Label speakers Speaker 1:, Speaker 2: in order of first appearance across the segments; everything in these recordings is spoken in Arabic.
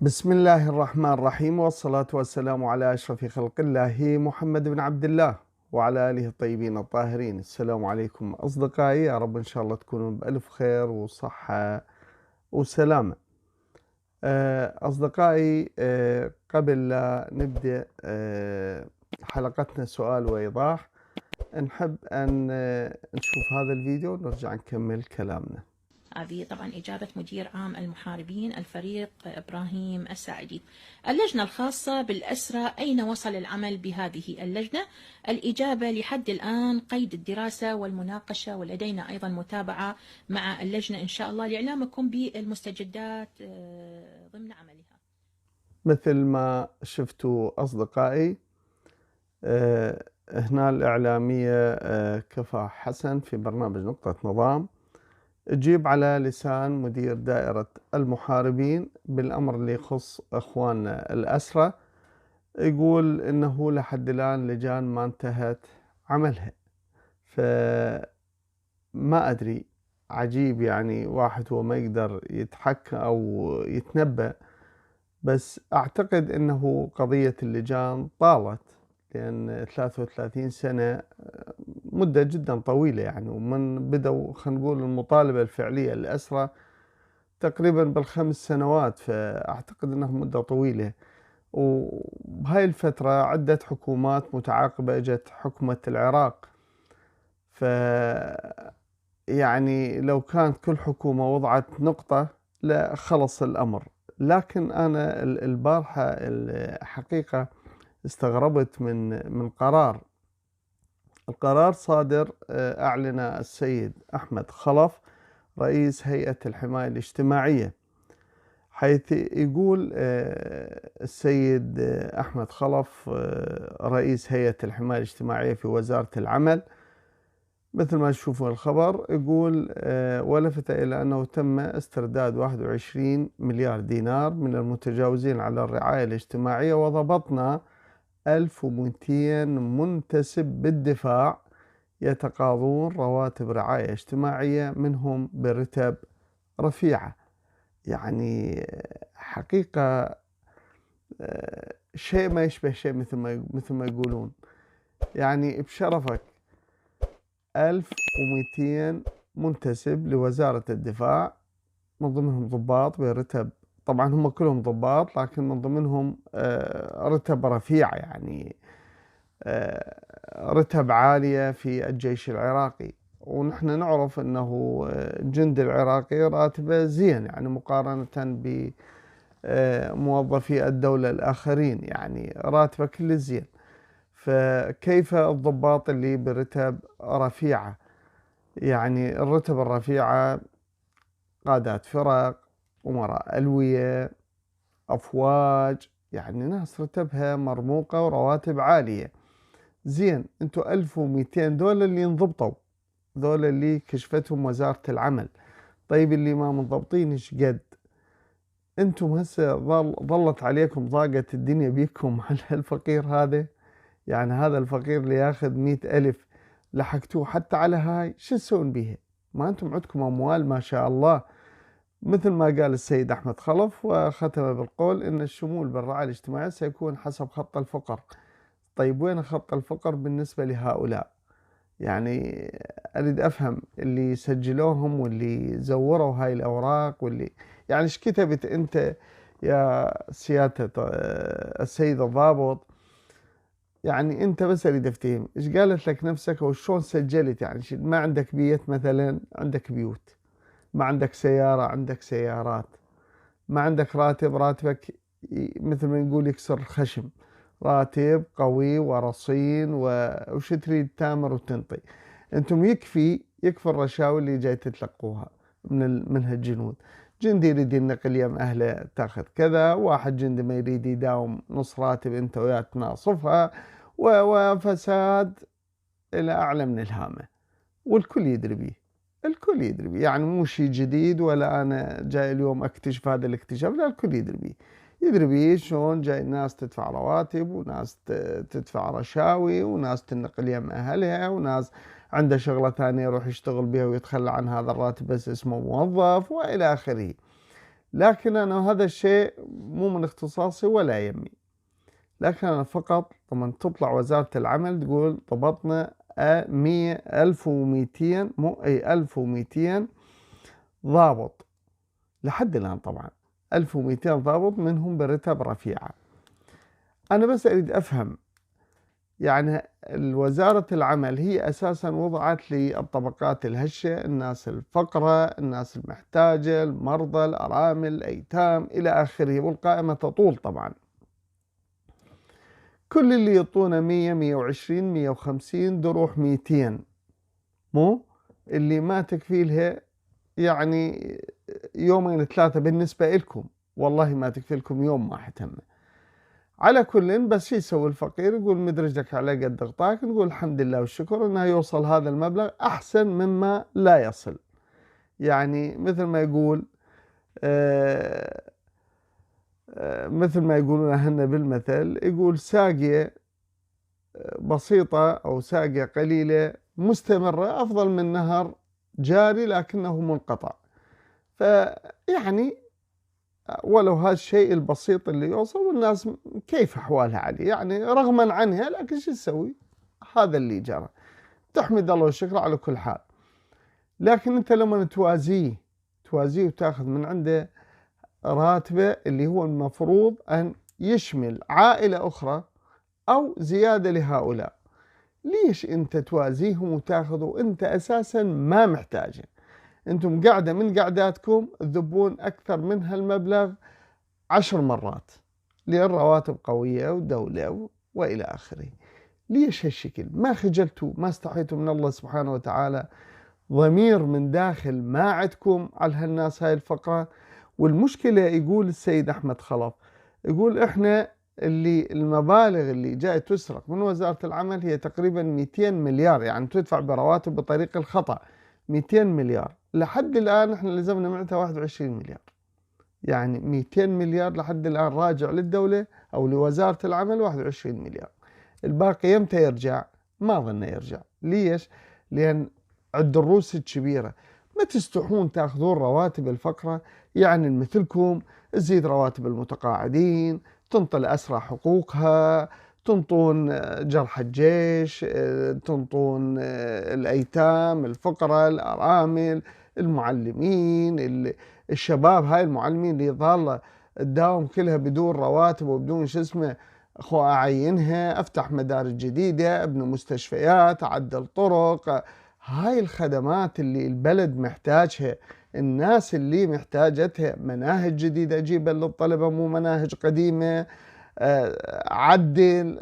Speaker 1: بسم الله الرحمن الرحيم، والصلاة والسلام على أشرف خلق الله محمد بن عبد الله وعلى آله الطيبين الطاهرين. السلام عليكم أصدقائي، يا رب إن شاء الله تكونون بألف خير وصحة وسلامة. أصدقائي، قبل لا نبدأ حلقتنا سؤال وإيضاح، نحب أن نشوف هذا الفيديو ونرجع نكمل كلامنا.
Speaker 2: هذه طبعا إجابة مدير عام المحاربين الفريق إبراهيم الساعدي. اللجنة الخاصة بالأسرى، أين وصل العمل بهذه اللجنة؟ الإجابة: لحد الآن قيد الدراسة والمناقشة، ولدينا أيضا متابعة مع اللجنة إن شاء الله لإعلامكم بالمستجدات ضمن عملها.
Speaker 1: مثل ما شفتوا أصدقائي، هنا الإعلامية كفاح حسن في برنامج نقطة نظام تجيب على لسان مدير دائرة المحاربين بالأمر اللي يخص أخواننا الأسرى، يقول إنه لحد الآن لجان ما انتهت عملها. فما أدري، عجيب يعني واحد هو ما يقدر يتحكى أو يتنبأ، بس أعتقد إنه قضية اللجان طالت، لأن 33 سنة مدة جدا طويلة يعني، ومن بدأوا خلينا نقول المطالبة الفعلية للأسرى تقريبا بالخمس سنوات، فأعتقد أنها مدة طويلة. وبهاي الفترة عدة حكومات متعاقبة اجت حكومة العراق، ف يعني لو كانت كل حكومة وضعت نقطة لا خلص الأمر. لكن أنا البارحة الحقيقة استغربت من القرار صادر، أعلن السيد أحمد خلف رئيس هيئة الحماية الاجتماعية، حيث يقول السيد أحمد خلف رئيس هيئة الحماية الاجتماعية في وزارة العمل، مثل ما تشوفون الخبر، يقول ولفت إلى أنه تم استرداد 21 مليار دينار من المتجاوزين على الرعاية الاجتماعية، وضبطنا 1200 منتسب بالدفاع يتقاضون رواتب رعاية اجتماعية، منهم برتب رفيعة. يعني حقيقة شيء ما يشبه شيء، مثل ما يقولون، يعني بشرفك 1200 منتسب لوزارة الدفاع، من ضمنهم ضباط برتب، طبعا هم كلهم ضباط لكن من ضمنهم رتب رفيعة، يعني رتب عالية في الجيش العراقي. ونحن نعرف أنه الجندي العراقي راتبه زين، يعني مقارنة بموظفي الدولة الآخرين، يعني راتبه كل زين. فكيف الضباط اللي برتب رفيعة؟ يعني الرتب الرفيعة قادات فرق، أمراء ألوية، أفواج، يعني ناس رتبها مرموقة ورواتب عالية. زين، انتوا 1200 دول اللي انضبطوا، دول اللي كشفتهم وزارة العمل. طيب اللي ما منضبطين ايش قد؟ انتم هسه ظلت عليكم ضاقة الدنيا بيكم على الفقير هذا؟ يعني هذا الفقير اللي ياخذ 100,000 لحقتوه حتى على هاي، شو تسوون بيها؟ ما انتم عندكم اموال ما شاء الله. مثل ما قال السيد أحمد خلف وختم بالقول إن الشمول بالرعاية الاجتماعية سيكون حسب خط الفقر. طيب وين خط الفقر بالنسبة لهؤلاء؟ يعني أريد أفهم، اللي سجلوهم واللي زوروا هاي الأوراق واللي يعني إيش كتبت أنت يا سيادة السيد الضابط؟ يعني أنت بس أريد أفتهم إيش قالت لك نفسك وشون سجلت؟ يعني ما عندك بيت مثلا؟ عندك بيوت. ما عندك سيارة؟ عندك سيارات. ما عندك راتب؟ راتبك مثل ما نقول يكسر الخشم، راتب قوي ورصين وش تريد تامر وتنطي؟ انتم يكفي الرشاوي اللي جاي تتلقوها من هالجنود. جندي يريد ينقل يم اهله تاخذ كذا، واحد جندي ما يريد يداوم نص راتب انت وياه تناصفها، وفساد الى اعلى من الهامه، والكل يدري بيه. الكل يدري بيه، يعني مو شيء جديد ولا انا جاي اليوم اكتشف هذا الاكتشاف، لا الكل يدري بيه. يدري بيه شلون جاي الناس تدفع رواتب، وناس تدفع رشاوي، وناس تنقل يم اهلها، وناس عنده شغلة ثانية يروح يشتغل بها ويتخلى عن هذا الراتب بس اسمه موظف والى اخره. لكن انا هذا الشيء مو من اختصاصي ولا يمي، لكن أنا فقط لما تطلع وزارة العمل تقول ضبطنا 1200 مو أي 1200 ضابط لحد الآن، طبعا 1200 ضابط منهم برتب رفيعة. أنا بس أريد أفهم، يعني وزارة العمل هي أساسا وضعت للطبقات الهشة، الناس الفقراء، الناس المحتاجة، المرضى، الأرامل، الأيتام إلى آخره، والقائمة تطول طبعا. كل اللي يعطونا 100 120 150 دروح 200، مو اللي ما تكفي لها يعني يومين 3 بالنسبة لكم، والله ما تكفي لكم يوم واحد هم. على كل، بس شو يسوي الفقير؟ يقول مدرجك على قد غطاك، نقول الحمد لله والشكر انه يوصل هذا المبلغ احسن مما لا يصل. يعني مثل ما يقول مثل ما يقولون هنا بالمثل، يقول ساقية بسيطة أو ساقية قليلة مستمرة أفضل من نهر جاري لكنه منقطع. فيعني ولو هذا الشيء البسيط اللي يوصل، والناس كيف أحوالها عليه، يعني رغما عنها، لكن شو تسوي؟ هذا اللي جرى، تحمد الله والشكر على كل حال. لكن أنت لما توازيه وتاخذ من عنده راتبه اللي هو المفروض أن يشمل عائلة أخرى أو زيادة لهؤلاء، ليش أنت توازيهم وتاخذ وأنت أساسا ما محتاجه؟ أنتم قاعدة من قعداتكم تذبون أكثر من هالمبلغ 10 مرات، لأن رواتب قوية ودولة وإلى آخره. ليش هالشكل؟ ما خجلتوا؟ ما استحيتوا من الله سبحانه وتعالى؟ ضمير من داخل ما عندكم على هالناس هاي الفقرة؟ والمشكلة يقول السيد أحمد خلف، يقول إحنا اللي المبالغ اللي جاي تسرق من وزارة العمل هي تقريبا 200 مليار، يعني تدفع برواتب بطريق الخطأ 200 مليار. لحد الآن إحنا لزمنا معناتها 21 مليار، يعني 200 مليار لحد الآن راجع للدولة أو لوزارة العمل 21 مليار. الباقي يمتى يرجع؟ ما ظن يرجع. ليش؟ لأن الدروس كبيرة. ما تستحون تاخذون رواتب الفقرة، يعني مثلكم تزيد رواتب المتقاعدين، تنطي الأسرى حقوقها، تنطون جرح الجيش، تنطون الأيتام، الفقراء، الأرامل، المعلمين، الشباب، هاي المعلمين اللي ظالة تداوم كلها بدون رواتب وبدون شو اسمه، اخو اعينها، افتح مدارس جديده، ابني مستشفيات، اعدل طرق. هاي الخدمات اللي البلد محتاجها، الناس اللي محتاجتها، مناهج جديده اجيبها للطلبه مو مناهج قديمه، عدل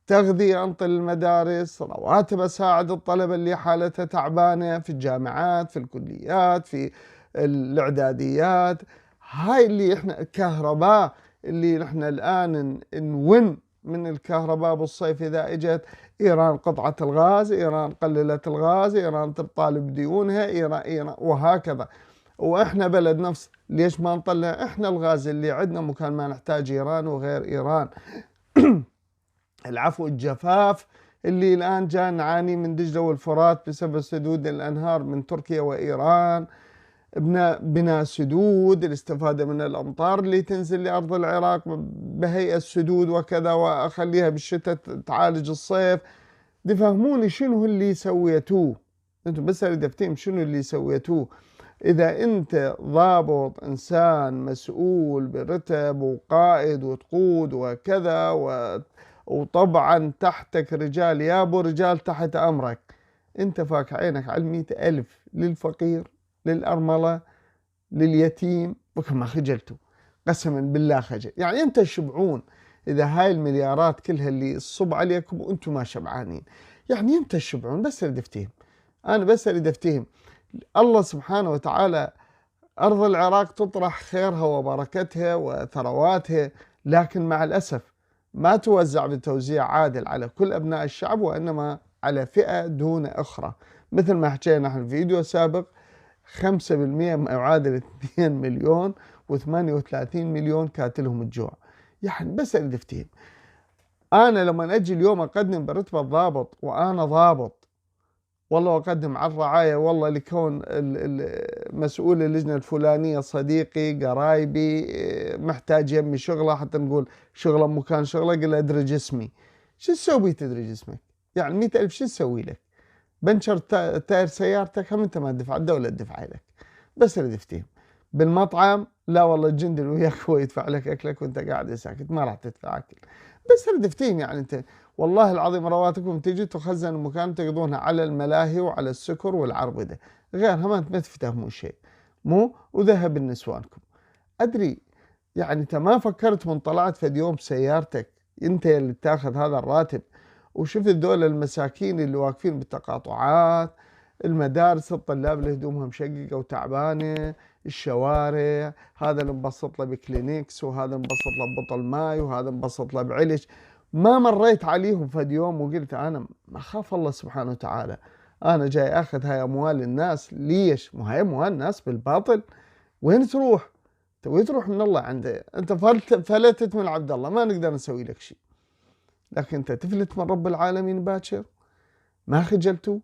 Speaker 1: تغذية، أنطي المدارس، رواتب أساعد الطلبة اللي حالتها تعبانة في الجامعات، في الكليات، في الإعداديات. هاي اللي إحنا كهرباء، اللي نحن الآن نون من الكهرباء بالصيف إذا إجت إيران قطعة الغاز، إيران قللت الغاز، إيران تطالب ديونها، إيران وهكذا. وإحنا بلد نفس، ليش ما نطلع إحنا الغاز اللي عندنا مكان ما نحتاج إيران وغير إيران؟ العفو، الجفاف اللي الآن جاء نعاني من دجلة والفرات بسبب سدود الأنهار من تركيا وإيران، بناء سدود، الاستفادة من الأمطار اللي تنزل لأرض العراق بهيئة سدود وكذا، وأخليها بالشتاء تعالج الصيف. تفهموني شنو اللي سويتوه؟ انتم بس أريد أفتهم شنو اللي سويتوه. إذا أنت ضابط إنسان مسؤول برتب وقائد وتقود وكذا وطبعا تحتك رجال يابو رجال تحت أمرك، أنت فاك عينك على 100,000 للفقير، للأرملة، لليتيم، وكما خجلتوا قسما بالله خجل. يعني أنت تشبعون إذا هاي المليارات كلها اللي تصب عليكم وأنتم ما شبعانين؟ يعني أنت تشبعون؟ بس أريد أفتهم، أنا بس أريد أفتهم. الله سبحانه وتعالى أرض العراق تطرح خيرها وبركتها وثرواتها، لكن مع الأسف ما توزع بتوزيع عادل على كل أبناء الشعب، وإنما على فئة دون أخرى. مثل ما حكينا في الفيديو السابق، 5% ما يعادل 2 مليون و38 مليون كاتلهم الجوع. يعني بس أريد أفتهم، أنا لما أجي اليوم أقدم برتبة ضابط وأنا ضابط والله أقدم على الرعاية، والله لكون مسؤول اللجنة الفلانية صديقي قرايبي محتاج يمي شغلة، حتى نقول شغلة مكان شغلة، قل أدرج اسمي. شو تسوي تدرج اسمك؟ يعني 100,000 شو تسوي لك؟ بنشر تاير سيارتك هم أنت ما تدفع، الدولة تدفع لك بس اللي دفتيهم. بالمطعم لا والله الجندي اللي وياك هو يدفع لك أكلك وأنت قاعد ساكت، ما راح تدفع أكل بس اللي دفتين. يعني أنت والله العظيم رواتبكم تجي تخزن مكان تقضونها على الملاهي وعلى السكر والعربدة، غيرها ما تفتهمون شيء، مو وذهب نسوانكم. أدري يعني أنت ما فكرت من طلعت في يوم سيارتك أنت اللي تاخذ هذا الراتب وشفت دول المساكين اللي واقفين بالتقاطعات، المدارس الطلاب اللي هدومها مشققة وتعبانة، الشوارع، هذا اللي مبسط له بكلينكس وهذا مبسط له ببطل ماي وهذا مبسط له بعلش. ما مريت عليهم في يوم وقلت أنا ما أخاف الله سبحانه وتعالى، أنا جاي أخذ هاي أموال الناس ليش؟ مو هاي أموال الناس بالباطل، وين تروح؟ وين تروح من الله عنده؟ أنت فلتت من عبد الله ما نقدر نسوي لك شيء، لكن أنت تفلت من رب العالمين باكر، ما خجلتوا؟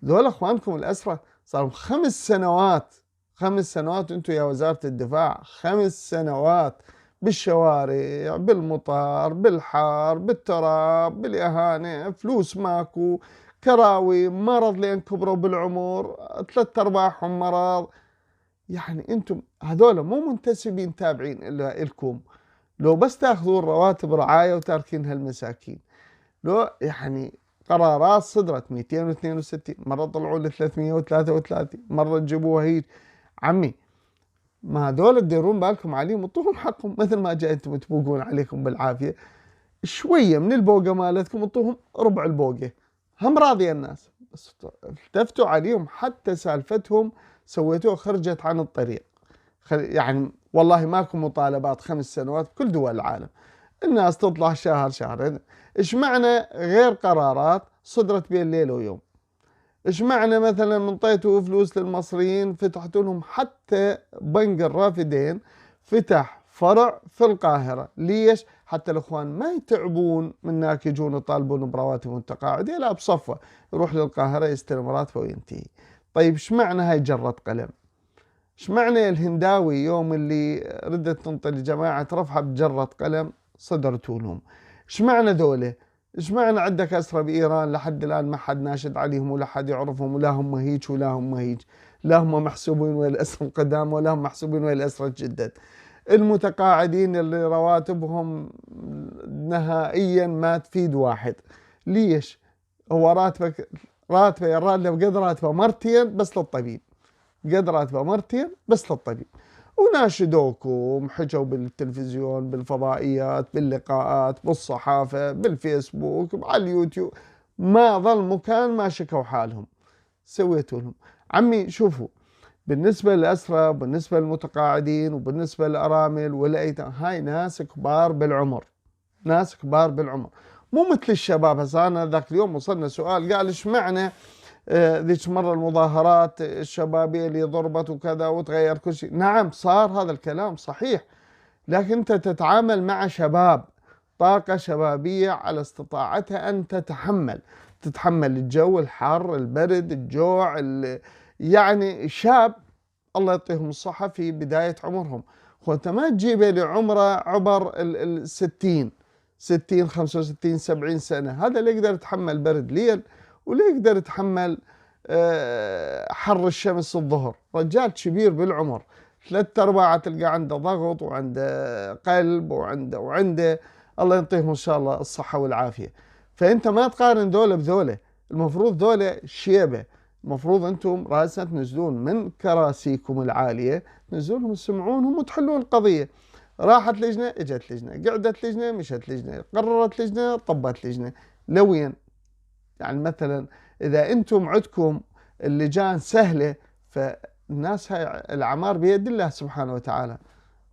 Speaker 1: ذول أخوانكم الأسرى صاروا 5 سنوات، 5 سنوات أنتم يا وزارة الدفاع، 5 سنوات بالشوارع بالمطر بالحار بالتراب بالإهانة، فلوس ماكو، كراوي، مرض لأن كبروا بالعمر، 3/4 مرض. يعني أنتم هذول مو منتسبين تابعين إلا إلكم، لو بس تاخذون رواتب رعاية وتاركينها المساكين. لو يعني قرارات صدرت 262 مرة طلعوا ل 333 مرة تجيبوها هيك. عمي ما هذول تديرون بالكم عليهم اعطوهم حقهم، مثل ما جاي انتم تبوقون عليكم بالعافية شوية من البوقة مالتكم اعطوهم ربع البوقة، هم راضية الناس، بس التفتوا عليهم حتى سالفتهم سويتوها خرجت عن الطريق. يعني والله ماكو مطالبات 5 سنوات بكل دول العالم، الناس تطلع شهر شهرين. ايش معنى غير قرارات صدرت بين ليلة ويوم؟ ايش معنى مثلا منطيتوا فلوس للمصريين فتحتوا لهم حتى بنك الرافدين فتح فرع في القاهرة، ليش؟ حتى الاخوان ما يتعبون من هناك يجون يطالبون برواتب متقاعدة، لا بصفة يروح للقاهرة يستلم راتبه وينتهي. طيب ايش معنى هاي جرة قلم؟ ايش معنى الهنداوي يوم اللي ردت تنطي لجماعة رفحة بجرة قلم صدرتوا لهم؟ ايش معنى ذولا؟ ايش معنى عندك أسرى بإيران لحد الآن ما حد ناشد عليهم ولا حد يعرفهم، ولا هم هيج ولا هم هيج، لا هم محسوبين ولا الأسرى القدام ولا هم محسوبين ولا الأسرى الجدد. المتقاعدين اللي رواتبهم نهائيا ما تفيد واحد، ليش؟ هو راتبه يا الراتب قد راتبه مرتين بس للطبيب، قد راتبه مرتين بس للطبيب، وناشدوكم حجوا بالتلفزيون بالفضائيات باللقاءات بالصحافة بالفيسبوك على اليوتيوب، ما ظل مكان ما شكوا حالهم سويتوا لهم. عمي شوفوا، بالنسبة للأسرى وبالنسبة للمتقاعدين وبالنسبة للأرامل والأيتام، هاي ناس كبار بالعمر، ناس كبار بالعمر، مو مثل الشباب. هسه أنا ذاك اليوم وصلنا سؤال قال إيش معنى ذيك مرة المظاهرات الشبابية اللي ضربت وكذا وتغير كل شيء. نعم صار هذا الكلام صحيح، لكن أنت تتعامل مع شباب، طاقة شبابية على استطاعتها أن تتحمل الجو الحر البرد الجوع يعني شاب الله يعطيهم الصحة في بداية عمرهم. وانت ما تجيبه لعمره عبر 60 65 70 سنة، هذا اللي يقدر يتحمل برد ليل ولا يقدر يتحمل حر الشمس الظهر. رجال كبير بالعمر 3/4 تلقى عنده ضغط وعنده قلب وعنده الله يعطيهم ان شاء الله الصحة والعافية. فانت ما تقارن ذولا بذولا، المفروض ذولا شيبة، المفروض انتم راسا تنزلون من كراسيكم العالية، تنزلونهم تسمعونهم وتحلون القضية. راحت لجنة اجت لجنة، قعدت لجنة مشت لجنة، قررت لجنة طبت لجنة، لوين؟ يعني مثلا إذا أنتم عندكم اللجان سهلة، فالناس هاي الأعمار بيد الله سبحانه وتعالى،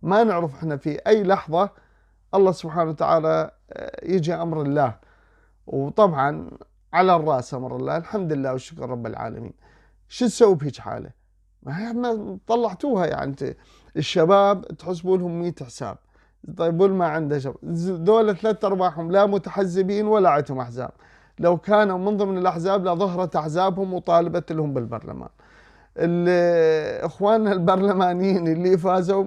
Speaker 1: ما نعرف احنا في أي لحظة الله سبحانه وتعالى يجي أمر الله. وطبعا على الرأس أمر الله، الحمد لله والشكر رب العالمين. شو تسوي بهيج حالة؟ ما طلعتوها يعني الشباب تحسبوا لهم 100 حساب. طيب ما عنده شباب، دول 3/4 لا متحزبين ولا عندهم أحزاب، لو كانوا من ضمن الأحزاب لظهرت أحزابهم وطالبت لهم بالبرلمان. إخواننا البرلمانيين اللي فازوا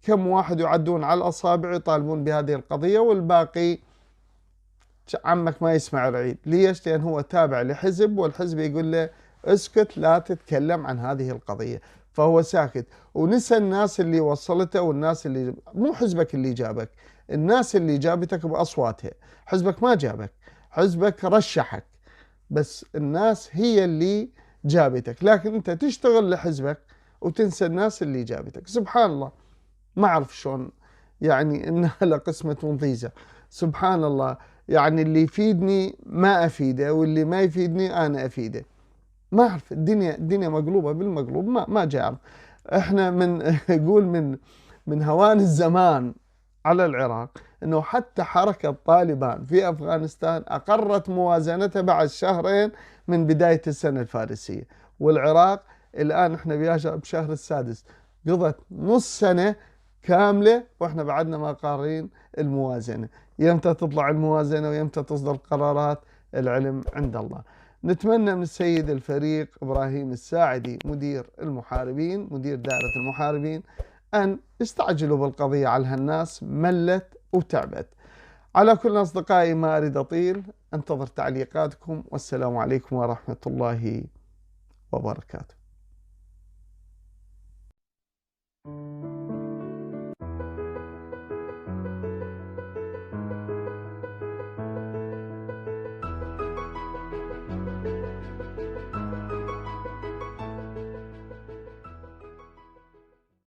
Speaker 1: كم واحد يعدون على الأصابع يطالبون بهذه القضية، والباقي عمك ما يسمع العيد. ليش؟ لأن هو تابع لحزب، والحزب يقول له اسكت لا تتكلم عن هذه القضية، فهو ساكت ونسى الناس اللي وصلته، والناس اللي مو حزبك اللي جابك، الناس اللي جابتك بأصواتها. حزبك ما جابك، حزبك رشحك، بس الناس هي اللي جابتك. لكن انت تشتغل لحزبك وتنسى الناس اللي جابتك. سبحان الله، ما اعرف شلون يعني انها لقسمة ضيزة. سبحان الله، يعني اللي يفيدني ما افيده، واللي ما يفيدني انا افيده. ما اعرف، الدنيا مقلوبة بالمقلوب، ما جاء. احنا من يقول من هوان الزمان على العراق انه حتى حركة طالبان في افغانستان اقرت موازنتها بعد شهرين من بداية السنة الفارسية، والعراق الان احنا بشهر السادس، قضت نص سنة كاملة واحنا بعدنا ما قارين الموازنة. يمتى تطلع الموازنة ويمتى تصدر القرارات العلم عند الله. نتمنى من السيد الفريق إبراهيم الساعدي مدير المحاربين، مدير دائرة المحاربين، أن يستعجلوا بالقضية على هالناس، ملت وتعبت. على كل أصدقائي ما أريد أطيل، أنتظر تعليقاتكم، والسلام عليكم ورحمة الله وبركاته.